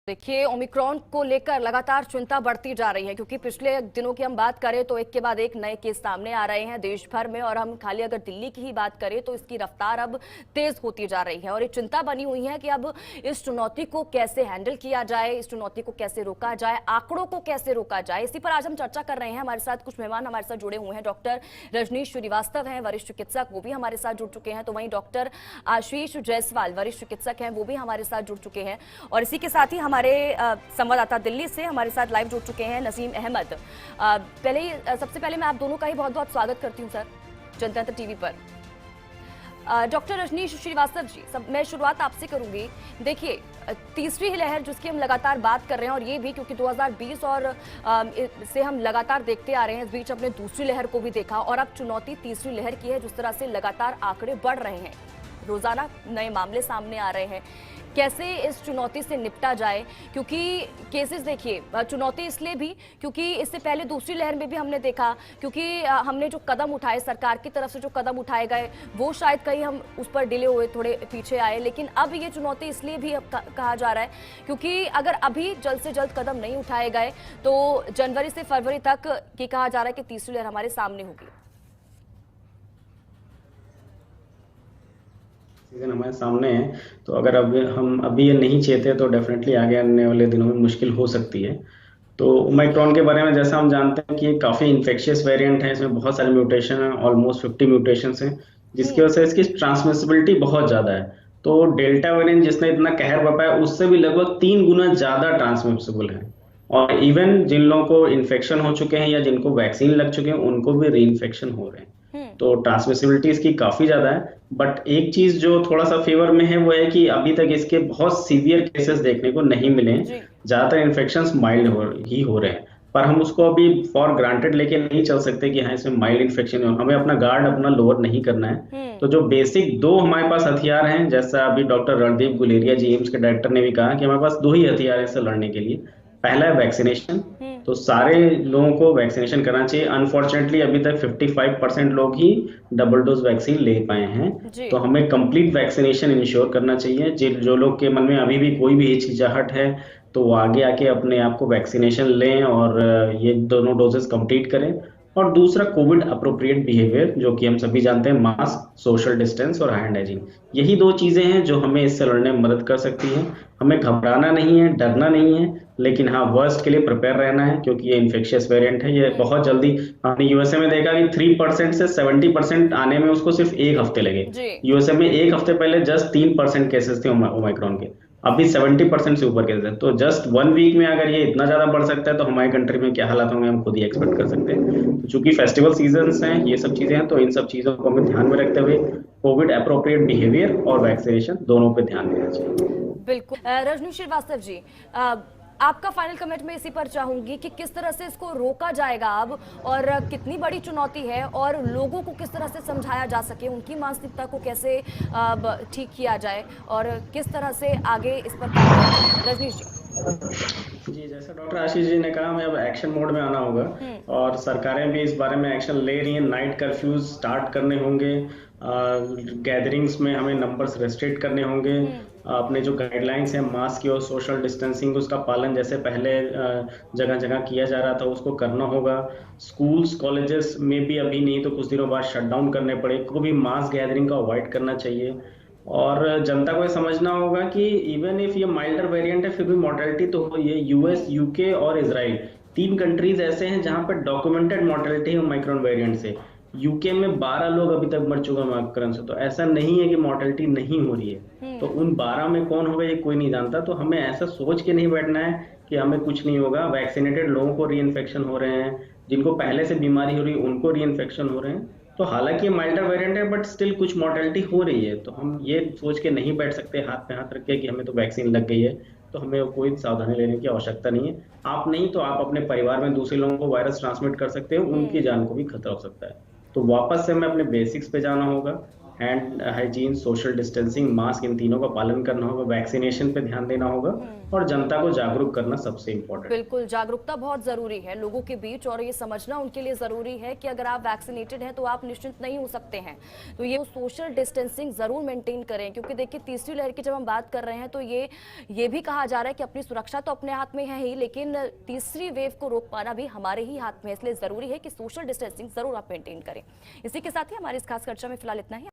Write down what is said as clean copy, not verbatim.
देखिए, ओमिक्रॉन को लेकर लगातार चिंता बढ़ती जा रही है क्योंकि पिछले दिनों की हम बात करें तो एक के बाद एक नए केस सामने आ रहे हैं देश भर में। और हम खाली अगर दिल्ली की ही बात करें तो इसकी रफ्तार अब तेज होती जा रही है और ये चिंता बनी हुई है कि अब इस चुनौती को कैसे हैंडल किया जाए, इस चुनौती को कैसे रोका जाए, आंकड़ों को कैसे रोका जाए। इसी पर आज हम चर्चा कर रहे हैं। हमारे साथ कुछ मेहमान हमारे साथ जुड़े हुए हैं। डॉक्टर रजनीश श्रीवास्तव हैं, वरिष्ठ चिकित्सक, वो भी हमारे साथ जुड़ चुके हैं। तो वहीं डॉक्टर आशीष जायसवाल, वरिष्ठ चिकित्सक हैं, वो भी हमारे साथ जुड़ चुके हैं। और इसी के साथ ही हमारे संवाददाता दिल्ली से हमारे साथ लाइव जुड़ चुके हैं नसीम अहमद। सबसे पहले मैं आप दोनों का ही बहुत बहुत स्वागत करती हूं सर जनतंत्र टीवी पर। डॉक्टर रजनीश श्रीवास्तव जी, मैं शुरुआत आपसे करूंगी। देखिए, तीसरी लहर जिसकी हम लगातार बात कर रहे हैं और ये भी क्योंकि 2020 और से हम लगातार देखते आ रहे हैं, इस बीच अपने दूसरी लहर को भी देखा और अब चुनौती तीसरी लहर की है। जिस तरह से लगातार आंकड़े बढ़ रहे हैं, रोजाना नए मामले सामने आ रहे हैं, कैसे इस चुनौती से निपटा जाए? क्योंकि केसेस, देखिए, चुनौती इसलिए भी क्योंकि इससे पहले दूसरी लहर में भी हमने देखा, क्योंकि हमने जो कदम उठाए, सरकार की तरफ से जो कदम उठाए गए, वो शायद कहीं हम उस पर डिले हुए, थोड़े पीछे आए। लेकिन अब ये चुनौती इसलिए भी अब कहा जा रहा है क्योंकि अगर अभी जल्द से जल्द कदम नहीं उठाए गए तो जनवरी से फरवरी तक ये कहा जा रहा है कि तीसरी लहर हमारे सामने होगी। सीजन हमारे सामने है, तो अगर अब हम अभी ये नहीं चेते तो डेफिनेटली आगे आने वाले दिनों में मुश्किल हो सकती है। तो ओमिक्रॉन के बारे में जैसा हम जानते हैं कि ये काफ़ी इन्फेक्शियस वेरिएंट है, इसमें बहुत सारे म्यूटेशन हैं, ऑलमोस्ट 50 म्यूटेशंस हैं, जिसकी वजह से इसकी ट्रांसमिसिबिलिटी बहुत ज़्यादा है। तो डेल्टा वेरिएंट जिसने इतना कहर बपाया, उससे भी लगभग 3 गुना ज़्यादा ट्रांसमिसिबल है। और इवन जिन लोगों को इन्फेक्शन हो चुके हैं या जिनको वैक्सीन लग चुके हैं, उनको भी री इन्फेक्शन हो रहे हैं। तो ट्रांसमिसिबिलिटी इसकी काफी ज्यादा है। बट एक चीज जो थोड़ा सा फेवर में है वो है कि अभी तक इसके बहुत सीवियर केसेस देखने को नहीं मिले हैं। ज्यादातर इन्फेक्शंस माइल्ड ही हो रहे हैं, पर हम उसको अभी फॉर ग्रांटेड लेके नहीं चल सकते कि हाँ इसमें माइल्ड इन्फेक्शन है। हमें अपना गार्ड अपना लोअर नहीं करना है। तो जो बेसिक दो हमारे पास हथियार हैं, जैसा अभी डॉक्टर रणदीप गुलेरिया जी एम्स के डायरेक्टर ने भी कहा कि हमारे पास 2 ही हथियार हैं इससे लड़ने के लिए। पहला है वैक्सीनेशन, तो सारे लोगों को वैक्सीनेशन करना चाहिए। अनफॉर्चुनेटली अभी तक 55% लोग ही डबल डोज वैक्सीन ले पाए हैं, तो हमें कंप्लीट वैक्सीनेशन इंश्योर करना चाहिए। जो लोग के मन में अभी भी कोई भी हिचकिचाहट है तो वो आगे आके अपने आप को वैक्सीनेशन लें और ये दोनों डोजेस कंप्लीट करें। और दूसरा कोविड अप्रोप्रिएट बिहेवियर, जो कि हम सभी जानते हैं, मास्क, सोशल डिस्टेंस और हैंड हाइजीन। यही 2 चीजें हैं जो हमें इससे लड़ने में मदद कर सकती हैं। हमें घबराना नहीं है, डरना नहीं है, लेकिन हाँ वर्स्ट के लिए प्रिपेयर रहना है क्योंकि ये इन्फेक्शियस वेरिएंट है। ये बहुत जल्दी, हमने यूएसए में देखा कि 3% से 70% आने में उसको सिर्फ 1 हफ्ते लगे। यूएसए में 1 हफ्ते पहले जस्ट 3% केसेस थे ओमिक्रॉन के, अभी 70% से ऊपर केसेस हैं। तो जस्ट 1 वीक में अगर ये इतना ज्यादा बढ़ सकता है तो हमारी कंट्री में क्या हालात होंगे हम खुद ही एक्सपेक्ट कर सकते हैं। तो चूंकि फेस्टिवल सीजन हैं, ये सब चीजें हैं, तो इन सब चीजों को हमें ध्यान में रखते हुए कोविड अप्रोप्रिएट बिहेवियर और वैक्सीनेशन दोनों पे ध्यान देना चाहिए। बिल्कुल। रजनीश श्रीवास्तव जी, आपका फाइनल कमेंट में इसी पर चाहूंगी कि किस तरह से इसको रोका जाएगा अब, और कितनी बड़ी चुनौती है, और लोगों को किस तरह से समझाया जा सके, उनकी मानसिकता को कैसे ठीक किया जाए, और किस तरह से आगे इस पर काम किया जाए। रजनीश जी, जैसा डॉक्टर आशीष जी ने कहा, हमें अब एक्शन मोड में आना होगा और सरकारें भी इस बारे में एक्शन ले रही हैं। नाइट कर्फ्यूज स्टार्ट करने होंगे, गैदरिंग्स में हमें नंबर्स रेस्ट्रिक्ट करने होंगे, अपने जो गाइडलाइंस हैं मास्क की और सोशल डिस्टेंसिंग उसका पालन जैसे पहले जगह जगह किया जा रहा था उसको करना होगा। स्कूल्स कॉलेजेस में भी अभी नहीं तो कुछ दिनों बाद शटडाउन करने पड़े, को भी मास गैदरिंग का अवॉइड करना चाहिए। और जनता को ये समझना होगा कि इवन इफ ये माइल्डर वेरिएंट है फिर भी मॉर्टेलिटी तो हो। ये यूएस, यूके और इजराइल 3 कंट्रीज ऐसे हैं जहां पर डॉक्यूमेंटेड मॉर्टेलिटी है ओमिक्रॉन वेरिएंट से। यूके में 12 लोग अभी तक मर चुके हैं ओमिक्रॉन से, तो ऐसा नहीं है कि मॉर्टेलिटी नहीं हो रही है। तो उन 12 में कौन होगा ये कोई नहीं जानता। तो हमें ऐसा सोच के नहीं बैठना है कि हमें कुछ नहीं होगा। वैक्सीनेटेड लोगों को री इन्फेक्शन हो रहे हैं, जिनको पहले से बीमारी हो रही है उनको री इन्फेक्शन हो रहे हैं। तो हालांकि ये माइल्डर वेरिएंट है बट स्टिल कुछ मॉर्टेलिटी हो रही है। तो हम ये सोच के नहीं बैठ सकते हाथ पे हाथ रख के कि हमें तो वैक्सीन लग गई है तो हमें कोई सावधानी लेने की आवश्यकता नहीं है। आप नहीं तो आप अपने परिवार में दूसरे लोगों को वायरस ट्रांसमिट कर सकते हो, उनकी जान को भी खतरा हो सकता है। तो वापस से हमें अपने बेसिक्स पे जाना होगा। Hand hygiene, social distancing, mask, इन तीनों का पालन करना होगा, वैक्सीनेशन पे ध्यान देना होगा और जनता को जागरूक करना सबसे इम्पोर्टेंट। बिल्कुल, जागरूकता बहुत ज़रूरी है लोगों के बीच और ये समझना उनके लिए ज़रूरी है कि अगर आप वैक्सीनेटेड हैं तो आप निश्चिंत नहीं हो सकते हैं। तो ये सोशल डिस्टेंसिंग ज़रूर मेंटेन करें, क्योंकि देखिए तीसरी लहर की जब हम बात कर रहे हैं तो ये भी कहा जा रहा है कि अपनी सुरक्षा तो अपने हाथ में है ही, लेकिन तीसरी वेव को रोक पाना भी हमारे ही हाथ में है। इसलिए ज़रूरी है कि सोशल डिस्टेंसिंग ज़रूर आप मेंटेन करें। इसी के साथ ही हमारी इस खास चर्चा में फिलहाल इतना ही।